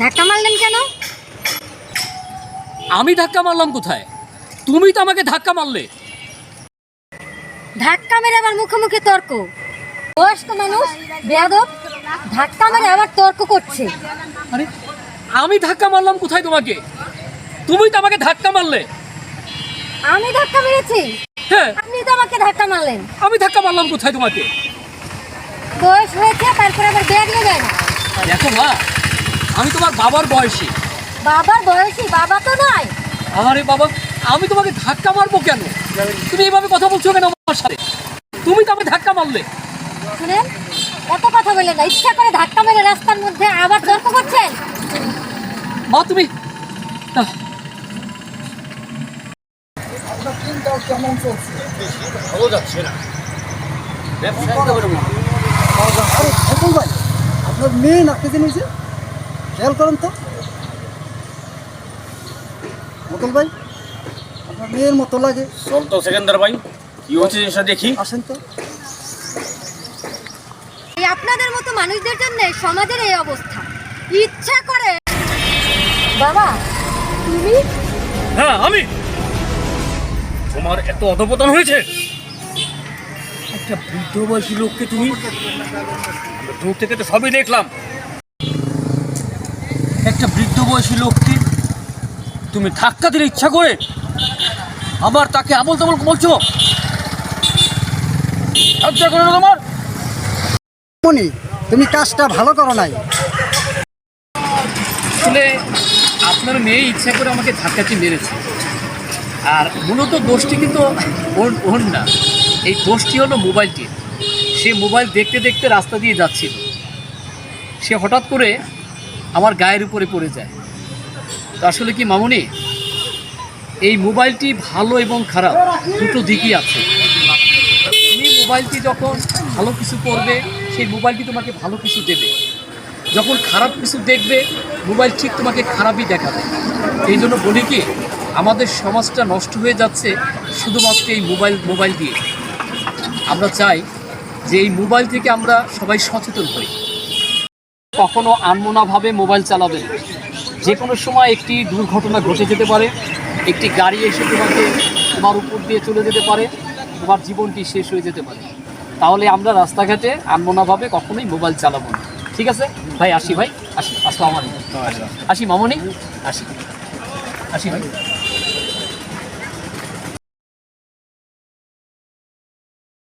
ধাক্কা মারলেন কেন? আমি ধাক্কা মারলাম কোথায়? তুমি তো আমাকে ধাক্কা মারলে। ধাক্কা মেরে আবার মুখে মুখে তর্ক। বয়স্ক মানুষ বেয়াদব, ধাক্কা মেরে আবার তর্ক করছে। আরে আমি ধাক্কা মারলাম কোথায় তোমাকে? তুমি তো আমাকে ধাক্কা মারলে। আমি ধাক্কা মেরেছি? হ্যাঁ, আপনি তো আমাকে ধাক্কা মারলেন। আমি ধাক্কা মারলাম কোথায় তোমাকে? বয়স হয়েছে তারপরে আবার ব্যাগ নেবেন। দেখো মা, আমি তোমার বাবার বয়সী। বাবার বয়সী? বাবা তো নয়। আরে বাবা, আমি তোমাকে ধাক্কা মারবো কেন? তুমি এইভাবে কথা বলছো কেন আমার সাথে? তুমি তো আমাকে ধাক্কা মারলে। শুনেন, এত কথা বললেন না। ইচ্ছা করে ধাক্কা মেরে রাস্তার মধ্যে আবার তর্ক করছেন। মা তুমি কেমন চলছে? ভালো যাচ্ছে না। ভাই, আপনার মেয়ে নাকি জিনিসে খেয়াল করেন তো। মতল ভাই, আপনার মেয়ের মতো লাগে। চল তো সেকেন্দার ভাই, কি হচ্ছে জিনিসটা দেখি। আসেন তো। এই আপনাদের মতো মানুষদের জন্য সমাজের এই অবস্থা। ইচ্ছা করে। বাবা তুমি? হ্যাঁ আমি। তোমার এত অধপতন হয়েছে? একটা বৃদ্ধ বয়সী লোককে তুমি, দূর থেকে তো সবই দেখলাম, একটা বৃদ্ধ বয়সী লোককে তুমি ধাক্কা দিলে ইচ্ছা করে, আবার তাকে আবল তাবল বলছো। লজ্জা করে না তোমার? মনি, তুমি কাজটা ভালো করো নাই। আসলে আপনার মেয়ে ইচ্ছা করে আমাকে ধাক্কাটি মেরেছে। আর মূলত দোষটি কিন্তু ওর না, এই দোষটি হলো মোবাইলটির। সে মোবাইল দেখতে দেখতে রাস্তা দিয়ে যাচ্ছিল, সে হঠাৎ করে আমার গায়ের উপরে পড়ে যায়। তো আসলে কি মামুনি, এই মোবাইলটি ভালো এবং খারাপ দুটো দিকই আছে। তুমি মোবাইলটি যখন ভালো কিছু করবে, সেই মোবাইলটি তোমাকে ভালো কিছু দেবে। যখন খারাপ কিছু দেখবে, মোবাইল ঠিক তোমাকে খারাপই দেখাবে। এই জন্য বলি কি, আমাদের সমাজটা নষ্ট হয়ে যাচ্ছে শুধুমাত্র এই মোবাইল দিয়ে। আমরা চাই যে এই মোবাইল থেকে আমরা সবাই সচেতন হই। কখনো আনমনাভাবে মোবাইল চালাবেন। যে কোনো সময় একটি দুর্ঘটনা ঘটে যেতে পারে, একটি গাড়ি এসে তোমার উপর দিয়ে চলে যেতে পারে, তোমার জীবনটি শেষ হয়ে যেতে পারে। তাহলে আমরা রাস্তাঘাটে আনমনাভাবে কখনোই মোবাইল চালাবো না। ঠিক আছে ভাই, আসি ভাই, আসি। আসসালামু আলাইকুম। আসি মামনি, আসি ভাই।